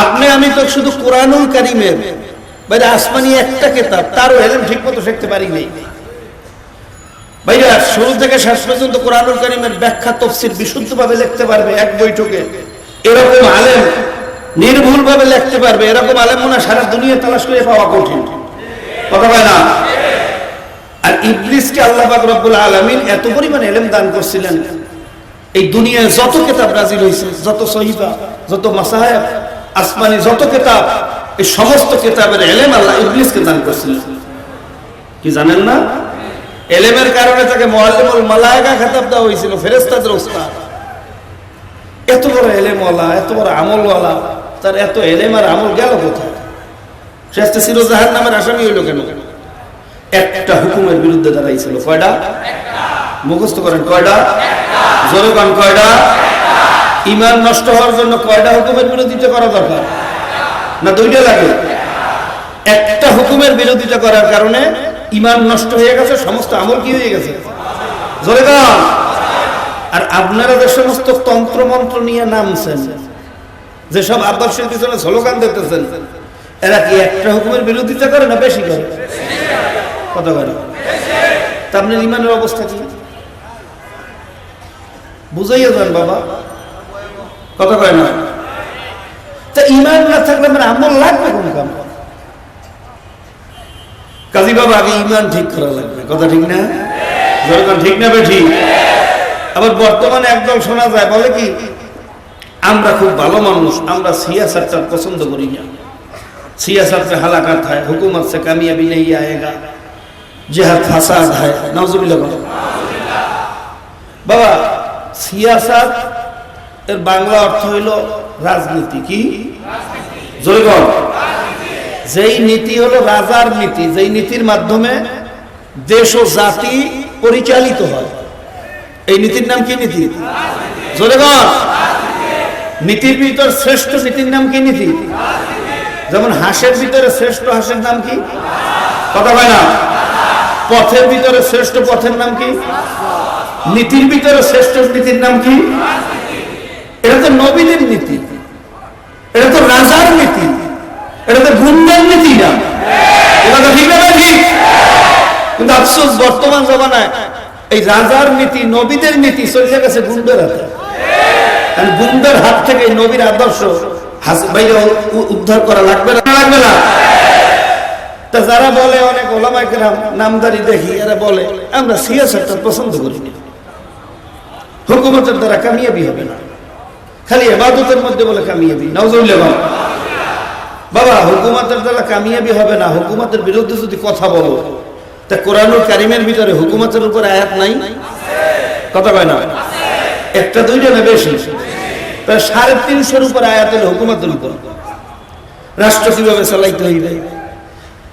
আপনি আমি তো শুধু কোরআনুল কারীমের বাইরে আসমানি একটা কিতাব, তারও এলেম ঠিক মতো শিখতে পারি নাই। ভাইয়া শুরু থেকে শেষ পর্যন্ত কোরআনুল কারীমের ব্যাখ্যা তাফসীর বিশুদ্ধভাবে লিখতে পারবে এক বৈঠকে, এরকম আলেম নির্ভুলভাবে লিখতে পারবে, এরকম আলেম মনে সারা দুনিয়া তালাশ করে পাওয়া কঠিন। কথা হয় না? আর ইবলিসকে আল্লাহ পাক রব্বুল আলামিন এত পরিমাণ ইলম দান করেছিলেন, এই দুনিয়ায় যত কিতাব নাযিল হয়েছে, যত সহিফা, যত মাসাহিফ, আসমানি যত কিতাব, এই সমস্ত কিতাবের ইলম আল্লাহ ইবলিসকে দান করেছিলেন। কি জানেন না? ইলমের কারণে তাকে মুআল্লিমুল মালায়েকা খেতাব দেওয়া হয়েছিল, ফেরেশতাদের উস্তাদ। এত বড় ইলমওয়ালা, এত বড় আমলওয়ালা, তার এত ইলম আর আমল গেল কোথায়? শেষে ছিল জাহান্নামের আসামি হইল কেন? একটা হুকুমের বিরুদ্ধে দাঁড়াইছিল। কয়টা? মুখস্থ করেন, কয়টা? জোরে কোন কয়টা? ঈমান নষ্ট হওয়ার জন্য কয়টা হুকুমের বিরোধিতা করা দরকার? না দুইটা লাগে? একটা হুকুমের বিরোধিতা করার কারণে ঈমান নষ্ট হয়ে গেছে, সমস্ত আমল কি হয়ে গেছে? জোরে কোন। আর আপনারা যে সমস্ত তন্ত্র মন্ত্র নিয়ে নামছেন, যেসব আদর্শের পিছনে স্লোগান দিতেছেন, এরা কি একটা হুকুমের বিরোধিতা করে না বেশি করে? কথা বলে। তা আপনার ইমানের অবস্থা কি? বুঝাইয়া যান বাবা, কথা কয় না। তা ইমান না থাকলে মানে আমল লাগবে কোন কাম? কাজী বাবা আগে ইমান ঠিক করা লাগবে, কথা ঠিক না? ঠিক না বে ঠিক? আবার বর্তমানে একদল শোনা যায়, বলে কি আমরা খুব ভালো মানুষ, আমরা সিয়াসত পছন্দ করি না, सियासत में हलाकत है, हुकूमत से कामयाबी नहीं आएगा, जिहाद फसाद है, नाउजुबिल्लाह। बाबा सियासत এর বাংলা অর্থ হইল রাজনীতি। কি জোরে বল? যেই নীতি হলো রাজার নীতি, যেই নীতির মাধ্যমে দেশ ও জাতি পরিচালিত হয়, এই নীতির নাম কি? নীতি। জোরে বল। নীতির ভিতর শ্রেষ্ঠ নীতির নাম কি? নীতি। যেমন হাঁসের ভিতরে শ্রেষ্ঠ হাঁসের নাম কি? কথা হয় না? পথের ভিতরে শ্রেষ্ঠ পথের নাম কি? নীতির ভিতরে শ্রেষ্ঠ নীতির নাম কি? এটা তো নবীদের নীতি, এটা তো রাজার নীতি, এটা তো গুন্ডার নীতি না। এটা তো ঠিক না ঠিক? কিন্তু আফসোস বর্তমান জমানায় এই রাজার নীতি, নবীদের নীতি চলে গেছে গুন্ডার হাতে। গুন্ডার হাত থেকে নবীর আদর্শ উদ্ধার করা লাগবে না, লাগবে না? তা যারা বলে, অনেক ওলামায়ে কেরাম নামদারি দেখি, এরা বলে আমরা সিয়াসতটা পছন্দ করি না, হুকুমতের দ্বারা কামিয়াবি হবে না, খালি ইবাদতের মধ্যে বলে কামিয়াবি। নাউজুবিল্লাহ। বাবা হুকুমতের দ্বারা কামিয়াবি হবে না, হুকুমতের বিরুদ্ধে যদি কথা বলো, তা কোরআনুল কারীমের ভিতরে হুকুমতের উপর আয়াত নাই? কথা কয় না? একটা দুইটা না বেশি, প্রায় 350 উপর আয়াত হলো হুকুমতের উপর। রাষ্ট্র কিভাবে চালাইতে হইবে,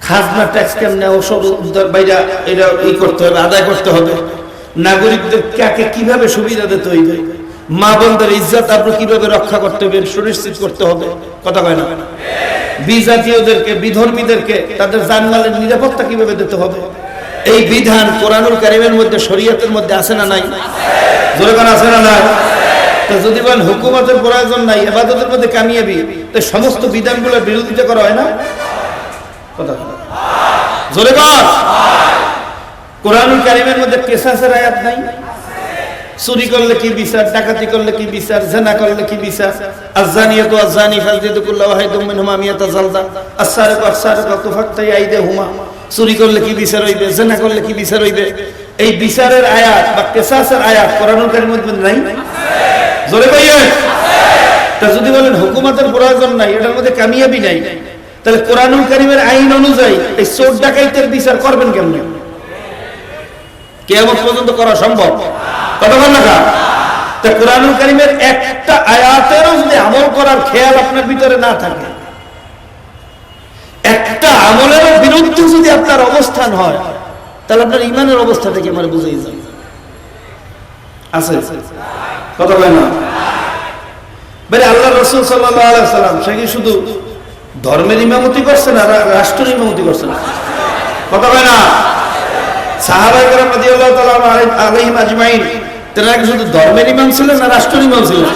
খাজনা ট্যাক্স কেমনে, ওসব বাইরা এটা করতে হবে, আদায় করতে হবে, নাগরিকদের কাকে কিভাবে সুবিধা দিতে হইবে, মা বোনদের ইজ্জত আপনি কিভাবে রক্ষা করতে হবে সুনিশ্চিত করতে হবে। কথা কয় না? বিজাতীয়দেরকে, বিধর্মীদেরকে তাদের জানমালের নিরাপত্তা কিভাবে দিতে হবে, এই বিধান কোরআনুল কারীমের মধ্যে, শরীয়তের মধ্যে আছে না নাই? জোরে কোন আছে না নাই? তো যদি বলেন হুকুমতের প্রয়োজন নাই, ইবাদতের মধ্যে কামিয়াবি, তো সমস্ত বিধানগুলোর বিরোধিতা করা হয় না? কথা জোরে বল। কোরআনুল কারীমের মধ্যে কিসাসের আয়াত নাই? চুরি করলে কি বিচার, ডাকাতি করলে কি বিচার, জেনা করলে কি বিচার? আয-যানিয়াতু আয-যানি ফাজলিদু কুল্লা ওয়াহিদিন মিনহুমা মিয়াতা জালদা, আস-সারিকু আস-সারিকাতু ফাকতাউ আইদিহুমা। চুরি করলে কি বিচার হইবে, জেনা করলে কি বিচার হইবে? এই বিচারের আয়াত বা কিসাসের আয়াত কোরআনুল কারীমের মধ্যে নাই? জোরে কইয়েন। তা যদি বলেন হুকুমতের প্রয়োজন নাই, এটার মধ্যে কামিয়াবি নাই, তাহলে কোরআনুল কারীমের আইন অনুযায়ী এই চোর ডাকাইতের বিচার করবেন কেমনে? কিয়ামত পর্যন্ত করা সম্ভব? কথা বল না কা? তা কোরআনুল কারীমের একটা আয়াতেরও যদি আমল করার খেয়াল আপনার ভিতরে না থাকে, একটা আমলের বিরুদ্ধে যদি আপনার অবস্থান হয়, তাহলে আপনার ঈমানের অবস্থাটা কি আমার বুঝাই যায়? আছে কথা বলে না? বলে আল্লাহ রাসূল সাল্লাল্লাহু আলাইহি ওয়াসাল্লাম সে কি শুধু ধর্মের ইমামতি করছেন আর রাষ্ট্রের ইমামতি করছেন? কথা বলে না? সাহাবায়ে কেরাম রাদিয়াল্লাহু তাআলা আলাইহিম আজমাইন তারা কি শুধু ধর্মের ইমাম ছিলেন না রাষ্ট্রের ইমাম ছিলেন?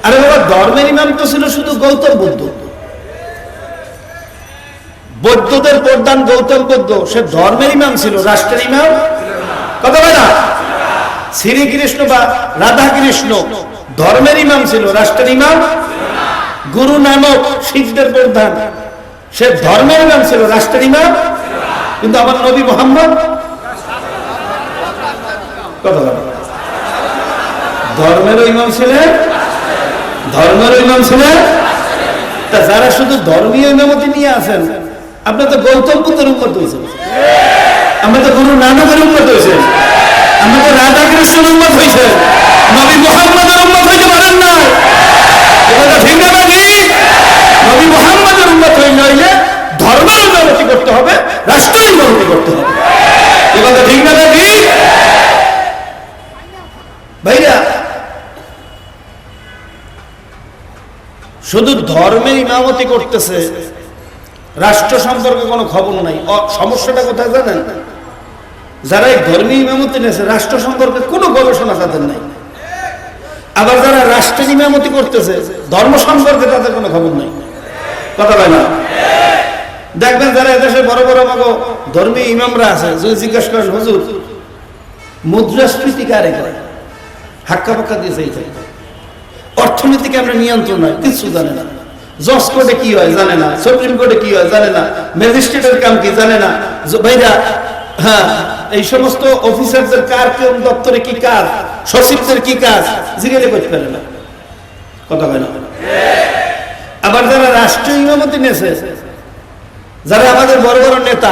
আরে বাবা, ধর্মের ইমাম তো ছিল শুধু গৌতম বুদ্ধ। বৌদ্ধদের প্রধান গৌতম বুদ্ধ, সে ধর্মের ইমাম ছিল, রাষ্ট্রের ইমাম কথা বলে না? শ্রীকৃষ্ণ বা রাধা কৃষ্ণ ধর্মের ইমাম ছিল, রাষ্ট্রের ইমাম। গুরু নানক শিখদের প্রধান, সে ধর্মের ইমাম ছিল, রাষ্ট্রের ইমাম। কিন্তু আমার নবী মুহাম্মদ কথা বলে ধর্মের ইমাম ছিলেন, ধর্মের ইমাম ছিলেন। তা যারা শুধু ধর্মীয় ইমামতি নিয়ে আছেন, আপনি তো গৌতম বুদ্ধের উম্মত হয়েছেন, আমরা তো গুরু নানকের উম্মত হয়েছেন, আমরা তো রাধা কৃষ্ণের উম্মত হয়েছেন, নবী মুহাম্মদের উম্মত হইতে পারেন না। এটা ঠিক না নাকি? নবী মুহাম্মদের উম্মত হইলে ধর্মের ইমামতি করতে হবে, রাষ্ট্রের ইমামতি করতে হবে। এটা ঠিক না নাকি ভাইরা? শুধু ধর্মের ইমামতি করতেছে, রাষ্ট্র সম্পর্কে কোনো খবর নাই। সমস্যাটা কোথায় জানেন? যারা এই ধর্মীয় ইমামতি নিয়েছে, রাষ্ট্র সম্পর্কে কোনো গবেষণা তাদের নাই। আবার যারা রাষ্ট্রের ইমামতি করতেছে, ধর্ম সম্পর্কে তাদের কোনো খবর নাই। কথা বলে না? দেখবেন যারা এদেশে বড় বড় মাগো ধর্মীয় ইমামরা আছে, যদি জিজ্ঞেস করেন হুজুর মুদ্রাস্ফীতি কারে করে, হাক্কা পাক্কা দিয়েছে, অর্থনীতিকে আমরা নিয়ন্ত্রণ হয়, কিছু জানে না। জজ কোর্টে কি হয় জানে না, সুপ্রিম কোর্টে কি হয় জানে না, ম্যাজিস্ট্রেটের কাম কি জানে না। ভাইরা, হ্যাঁ, এই সমস্ত অফিসারদের কার কোন দপ্তরে কি কাজ, সচিবদের কি কাজ জিজ্ঞেস করতে পারে না। কথা হয় না? আবার যারা রাষ্ট্রীয় ইমামতি নিয়েছে, যারা আমাদের বড় বড় নেতা,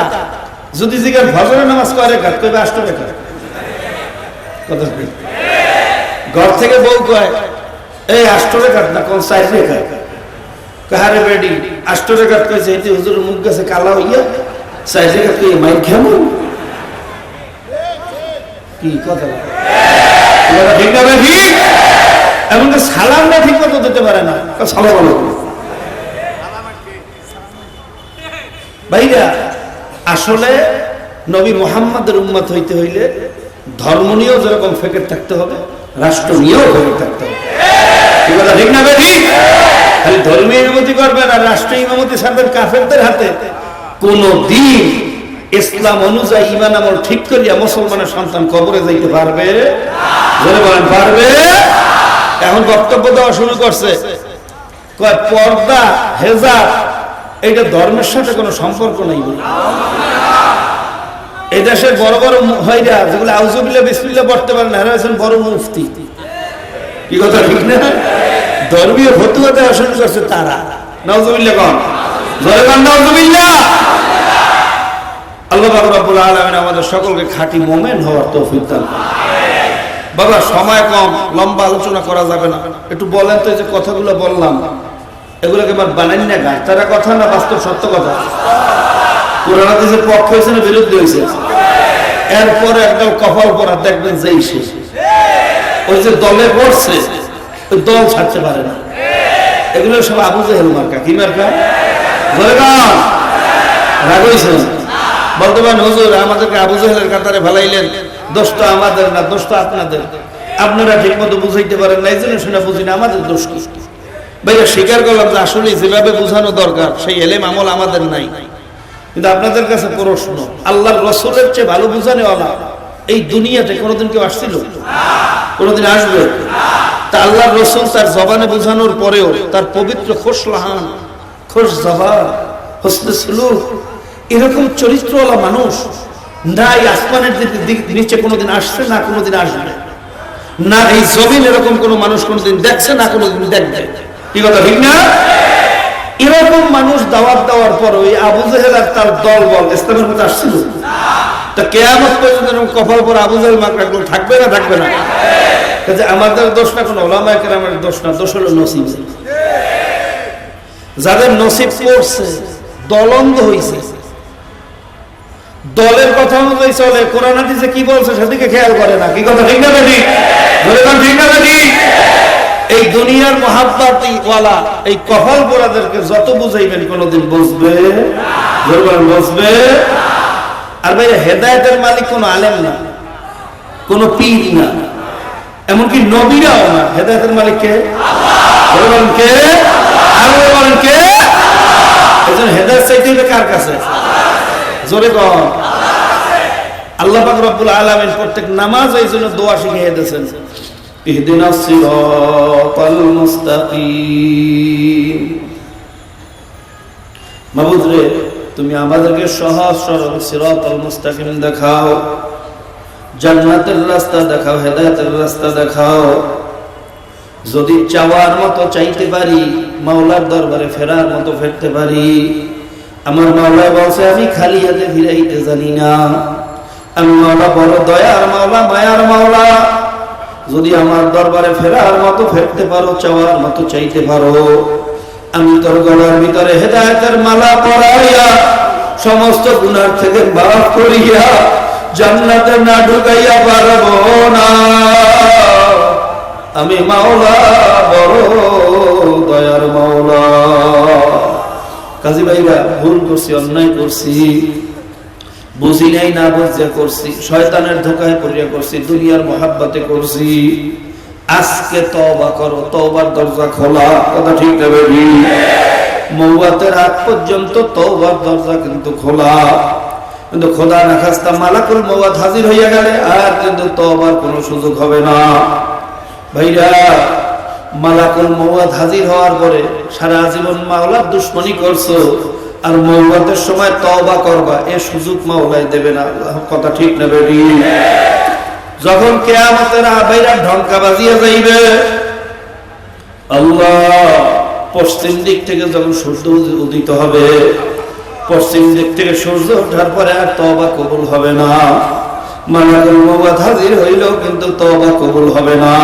যদি জিজ্ঞেস ফজরের নামাজ কয় রেখাত, কইবে 8 রেখাত। কথা ঘর থেকে বউ কয় এই 8 রেখাত না, কোন 4 রেখাত। কাহারে বেডি 8 রেখাত কইছে, এতে হুজুরের মুখ গেছে কালা হইয়া 4 রেখাত কই মাই কেমন কি কথা ঠিক না ভাই? এমনকি সালাম না ঠিক মতো দিতে পারে না, সালাম আলাইকুম। ভাইরা, আসলে নবী মুহাম্মদের উম্মত হইতে হইলে ধর্ম নিয়েও যেরকম ফেকের থাকতে হবে, রাষ্ট্র নিয়েও ফেকের থাকতে হবে। ঠিক না ভাই? খালি ধর্মীয় ইমামতি করবেন আর রাষ্ট্রীয় ইমামতি ছাড়বেন কাফেরদের হাতে, কোন দিন ইসলাম অনুযায়ী ঈমান আমল ঠিক করিয়া মুসলমানের সন্তান কবরে যাইতে পারবে? জোরে বলেন, পারবে? এখন বক্তব্য দেওয়া শুরু করছে, কয় পর্দা হেজাব এইটা ধর্মের সাথে কোনো সম্পর্ক নাই। এই দেশের বড় বড় ভাইরা যেগুলো আউযুবিল্লাহ বিসমিল্লাহ পড়তে পারেন, এরা হচ্ছেন বড় মুফতি। কি কথা ঠিক না? ধর্মীয় ফতোয়া দেওয়া শুরু করছে তারা। নাউযুবিল্লাহ কোন, জোরে কোন নাউযুবিল্লাহ। আল্লাহ পাক রব্বুল আলামিন আমাদের সকলকে খাঁটি মুমিন হওয়ার তৌফিক দান করুন। বাবা, সময় কম, লম্বা আলোচনা করা যাবে না। একটু বলেন তো, এই যে কথাগুলো বললাম, এগুলোকে আমার বানাই না গাছ তারা কথা না বাস্তব সত্য কথা? কোরআন হাদিসের পক্ষে হয়েছে না বিরুদ্ধে হয়েছে? এরপরে একদম কপাল পরা দেখবেন যেই শেষ, ওই যে দলে পড়ছে ওই দল ছাড়তে পারে না। এগুলো সব আবু জেহেল মার্কা। কি মার্কা? রাগ হয়েছে? বলতে পারেন হুজুর আমাদেরকে আবু জেহেলের কাতারে ফেলাইলেন, দোষ তো আমাদের না, দোষ তো আপনাদের। আপনারা ঠিক মতো বুঝাইতে পারেন না, এই জন্য শুনে বুঝি না, আমাদের দোষ কি? ভাইয়া, স্বীকার করলাম যে আসলে যেভাবে বোঝানো দরকার সেই এলেম আমল আমাদের নাই। কিন্তু আপনাদের কাছে প্রশ্ন, আল্লাহর রাসূলের চেয়ে ভালো বুঝানেওয়ালা এই দুনিয়াতে কোনোদিন কেউ আসছিল? কোনোদিন আসবে? তা আল্লাহর রাসূল তার জবানে বোঝানোর পরেও তার পবিত্র খোশলাহান, খোশ জবান, হোসনে সুলুক, এরকম চরিত্রওয়ালা মানুষ না এই আসমানের নিচে কোনোদিন আসছে, না কোনোদিন আসবে, না এই জমিন এরকম কোন মানুষ কোনোদিন দেখছে, না কোনোদিন দেখবে। কি কথা ঠিক না? এরকম মানুষ দাওয়াত দেওয়ার পর ওই আবু জেহেল আর তার দলবল ইসলামের মধ্যে আসছিল? তা কিয়ামত পর্যন্ত কপাল পর আবু জেহেল মাকড়াগুলো থাকবে না? থাকবে না? কাজে আমাদের দোষ না, কোনো ওলামায়ে কেরামের দোষ না, দোষ হলো নসিব। যাদের নসিব পড়ছে, দলন্ধ হইছে, দলের কথা অনুযায়ী চলে, কোরআন হাদিসে কি বলছে সেদিকে খেয়াল করে না। কি কথা ঠিক না বেটি? বলে কোন ঠিক না বেটি? এই দুনিয়ার মহাব্বতি ওয়ালা এই কপাল পোড়াদেরকে যত বুঝাইবেন কোনোদিন বুঝবে? বলবেন বুঝবে? আর ভাই হেদায়েতের মালিক কোন আলেম না, কোন পীর না, এমনকি নবীরাও না। হেদায়েতের মালিক কে? বলবেন কে? আর বলবেন কে? এজন্য হেদায়েত চাইতে হলে কার কাছে? জোরে কর। আল্লাহ পাক রব্বুল আলামিন প্রত্যেক নামাজ এই জন্য দোয়া শিখিয়ে দিয়েছেন, ইহদিনাস সিরাতাল মুস্তাকিম। মাবুদ রে, তুমি আমাদেরকে সহজ সরল সিরাতাল মুস্তাকিম দেখাও, জান্নাতের রাস্তা দেখাও, হেদায়েতের রাস্তা দেখাও। যদি চাওয়ার মতো চাইতে পারি, মাওলার দরবারে ফেরার মতো ফিরতে পারি। আমার মাওলা বলছে আমি খালি হাতে ফিরাইতে জানি না। আমি মাওলা বড় দয়ার মাওলা, মায়ার মাওলা। যদি আমার দরবারে ফেরার মতো ফিরতে পারো, চাওয়ার মতো চাইতে পারো, আমি তোর গলার ভিতরে হেদায়েতের মালা পরাইয়া সমস্ত গুনাহ থেকে মাফ করিয়া জান্নাতে না ঢুকাইয়া পারবো না। আমি মাওলা বড় দয়ার মাওলা। কাজী ভাইরা, ভুল করছি, অন্যায় করছি, বুঝি নাই, না বুঝে করছি, শয়তানের ধোকায় পড়িয়া করছি, দুনিয়ার মহাব্বতে করছি। আজকে তওবা করো, তওবার দরজা খোলা। কথা ঠিক না বেবি? মওয়াতের আগ পর্যন্ত তওবার দরজা কিন্তু খোলা। কিন্তু খোদা না খাস্তা মালাকুল মওয়াত হাজির হইয়া গেলে আর কিন্তু তওবার কোনো সুযোগ হবে না। ভাইরা, মালাকুল মওয়াত হাজির হওয়ার পরে সারা জীবন মাওলার দুশমনি করছো, আর মওয়াতের সময় তওবা করবা এ সুযোগ মাওলাই দেবে না। কথা ঠিক না বেটি? যখন কিয়ামতের আবাইরা ঢঙ্কা বাজিয়ে যাইবে, আল্লাহ পশ্চিম দিক থেকে যখন সূর্য উদিত হবে, পশ্চিম দিক থেকে সূর্য ওঠার পরে আর তওবা কবুল হবে না। মালাকুল মওয়াত হাজির হইলেও কিন্তু তওবা কবুল হবে না।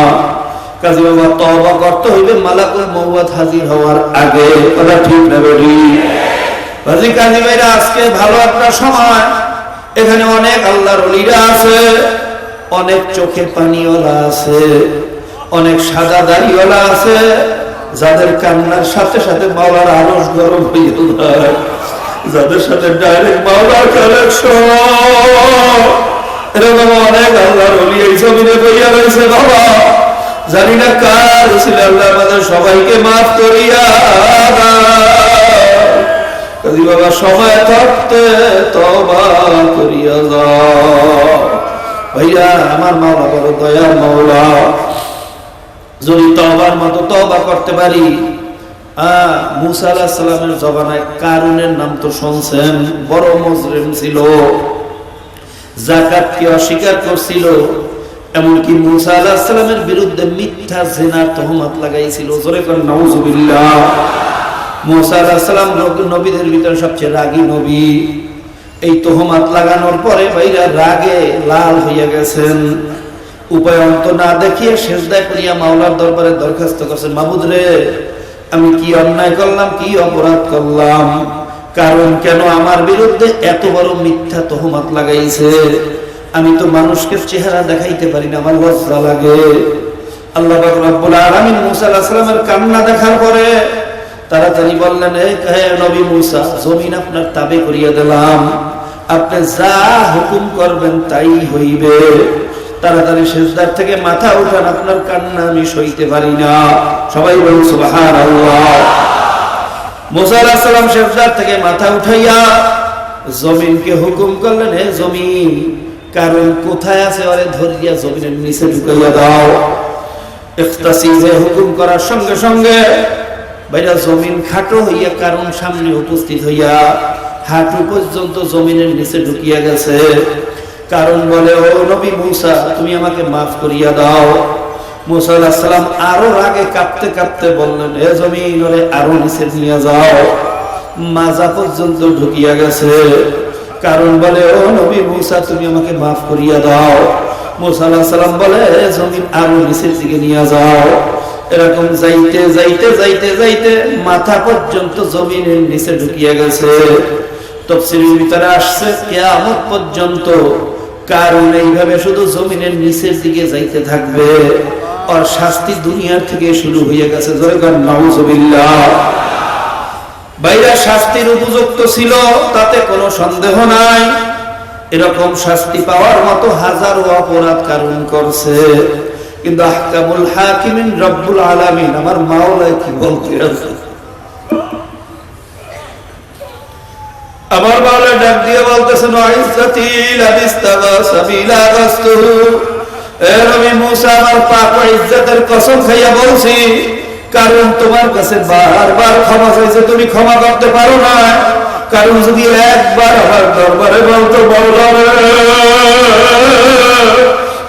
কাজী বাবা, তওবা করতে হইবে মালাকুল মওয়াত হাজির হওয়ার আগে। কথা ঠিক না বেটি? কাজী ভাইরা, আজকে ভালো একটা সময়। এখানে অনেক আল্লাহর ওলিরা আছে, অনেক চোখে পানিওয়ালা আছে, অনেক সাদা দাড়িওয়ালা আছে, যাদের কান্নার সাথে সাথে মাওলার আরশ গরম হয়ে যায়, যাদের সাথে ডাইরেক্ট মাওলার কানেকশন। এরকম অনেক আল্লাহর ওলি এই জমিনে বইয়া রয়েছে। বাবা, জানি না কার ছিল, আল্লাহ আমাদের সবাইকে মাফ করিয়া কাজী বাবা, সময় থাকতে তওবা করিয়া যাও। ভাইয়া, আমার মাওলা বড় দয়ার মাওলা। যদি তওবার মতো তওবা করতে পারি, মুসা আলাইহিস সালামের জবানায় কারুনের নাম তো শুনছেন, বড় মুজরিম ছিল, যাকাতকে অস্বীকার করছিল, এমনকি মুসা আলাইহিস সালামের বিরুদ্ধে মিথ্যা জিনার তহমত লাগাইছিল। জোরে করে নাউজুবিল্লাহ। মুসা আলাইহিস সালাম নবীদের ভিতরে সবচেয়ে রাগী নবী। এই তহমত লাগানোর পরে ভাইরা রাগে লাল হইয়া গেছেন। উপায় অন্ত না দেখিয়ে সেজদায় করিয়া মাওলার দরবারে দরখাস্ত করছেন, মাবুদ রে, আমি কি অন্যায় করলাম, কি অপরাধ করলাম, কারণ কেন আমার বিরুদ্ধে এত বড় মিথ্যা তহমত লাগাইছে? আমি তো মানুষকে চেহারা দেখাইতে পারি না, আমার লজ্জা লাগে। আল্লাহ পাক রব্বুল আলামিন মুসা আলাইহিস সালামের কান্না দেখার পরে তাড়াতাড়ি বললেন, হে নবী মুসা, জমিন আপনার তাবে করিয়া দিলাম, আপনি যা হুকুম করবেন তাই হইবে। তাড়াতাড়ি সিজদার থেকে মাথা উঠান, আপনার কান্না আমি সইতে পারি না। সবাই বলুন সুবহানাল্লাহ। মুসা আলাইহিস সালাম সিজদার থেকে মাথা উঠাইয়া জমিনকে হুকুম করলেন, হে জমিন, কারণ কোথায় আছে ওরে ধরিয়া জমিনের নিচে ঢুকাইয়া দাও। ইখতাসি যে হুকুম করার সঙ্গে সঙ্গে বাইরা জমিন খাটো হইয়া কারণ সামনে উপস্থিত হইয়া হাঁটু পর্যন্ত জমিনের নিচে ঢুকিয়া গেছে। কারণ বলে, ও নবী মূসা, তুমি আমাকে মাফ করিয়া দাও। মূসা আলাইহিস সালাম আরো রাগে কাঁপতে কাঁপতে বললেন, হে জমিন, ওরে আরো নিচে নিয়ে যাও। মাজা পর্যন্ত ঢুকিয়া গেছে। কারণ বলে, ও নবী মূসা, তুমি আমাকে মাফ করিয়া দাও। মূসা আলাইহিস সালাম বলে, জমিন আরো নিচের দিকে নিয়ে যাও। এরকম যাইতে যাইতে যাইতে যাইতে মাথা পর্যন্ত জমিনের নিচে ঢুকিয়া গেছে। তাফসীরের ভিতরে আসছে কিয়ামত পর্যন্ত কারণ এইভাবে শুধু জমিনের নিচের দিকে যাইতে থাকবে। আর শাস্তি দুনিয়ার থেকে শুরু হয়ে গেছে। জয় গান নাউজুবিল্লাহ। বাইরা শাস্তির উপযুক্ত ছিল, তাতে কোনো সন্দেহ নাই। এরকম শাস্তি পাওয়ার মতো হাজারো অপরাধ কারণ করছে, কিন্তু আহকামুল হাকিমিন রব্বুল আলামিন আমার মাওলা কি বলতে আছে? আমার মাওলা ডাক দিয়ে বলতেছেন, ইজ্জতি লাবিস্তাগা সাবিলা গাসতুহু। এ নবী মূসা, আমার পাক ও ইজ্জতের কসম খাইয়া বলছি, কারণ তোমার কাছে বারবার ক্ষমা চাইছে, তুমি ক্ষমা করতে পারো না। কারণ যদি একবার আমার দরবারে বলতো, মাওলা রে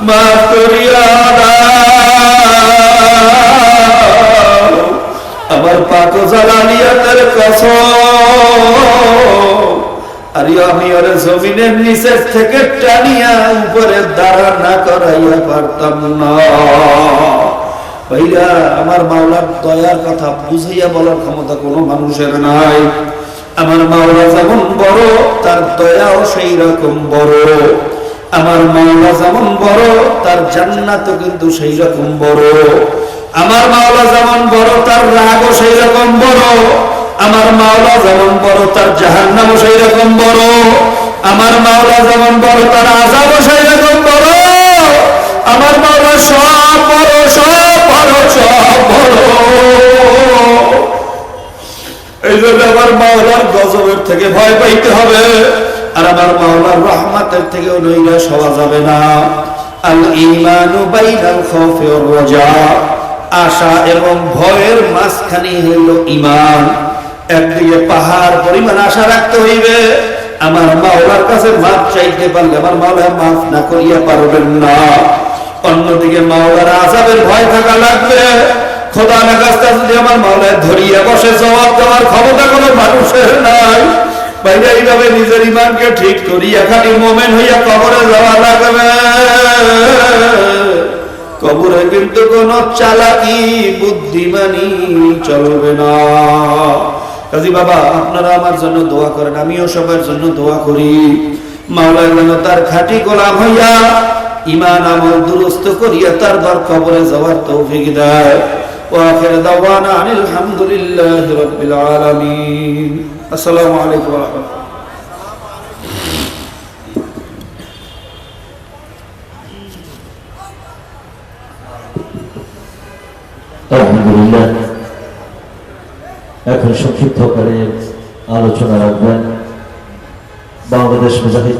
মাফ করিয়া দাও, আমার পাক ও জালালিয়াতের কসম, আর আমি ওরে জমিনের নিচে থেকে টানিয়া উপরে দাঁড়া না করাইয়া পারতাম না। ভাইরা, আমার মাওলার দয়ার কথা বুঝাইয়া বলার ক্ষমতা কোনো মানুষের নাই। আমার মাওলা যেমন বড়, তার দয়াও সেই রকম বড়। আমার মাওলা যেমন বড়, তার জান্নাতও কিন্তু সেই রকম বড়। আমার মাওলা যেমন বড়, তার রাগও সেই রকম বড়। আমার মাওলা যেমন বড়, তার জাহান্নামও সেই রকম বড়। আমার মাওলা যেমন বড়, তার আযাবও সেই রকম বড়। আমার মাওলা সব বড়, সব বড়, সব বড়। এই জন্য আমার মাওলার গজবের থেকে ভয় পাইতে হবে, আর আমার মাওলার রহমতের থেকে নৈরাশ হওয়া যাবে না। আল ঈমানু বাইনাল খাউফি ওয়ার রাজা, আশা এবং ভয়ের মাঝখানে হইল ঈমান। একদিকে পাহাড় পরিমাণ আশা রাখতে হইবে, আমার মাওলার কাছে মাফ চাইতে পারলে আমার মাওলা মাফ না করিয়া পারবেন না। অন্যদিকে মাওলার আযাবের ভয় থাকা লাগবে। খোদা না কাছে যদি আমার মাওলা ধরিয়া বসে, জবাব দেওয়ার ক্ষমতা কোনো মানুষের নাই। বাইরে এইভাবে নিজের ঈমানকে ঠিক করিয়া খালি মুমিন হইয়া কবরে যাওয়া লাগবে। কবরে কিন্তু কোন চালাকি বুদ্ধিমানি চলবে না। কাজী বাবা, আপনারা আমার জন্য দোয়া করেন, আমিও সবার জন্য দোয়া করি। মাওলা যেন তার খাঁটি গোলাম হইয়া ঈমান আমল দুরুস্ত করিয়া তার দর কবরে যাওয়ার তৌফিক দেয়। ওয়া আখিরু দাওয়ানা আনিল হামদুলিল্লাহি রাব্বিল আলামিন। আসসালামু আলাইকুম ওয়া রাহমাতুল্লাহ। আলহামদুলিল্লাহ। এখন সংক্ষিপ্ত করে আলোচনা রাখবেন বাংলাদেশ মুজাহিদ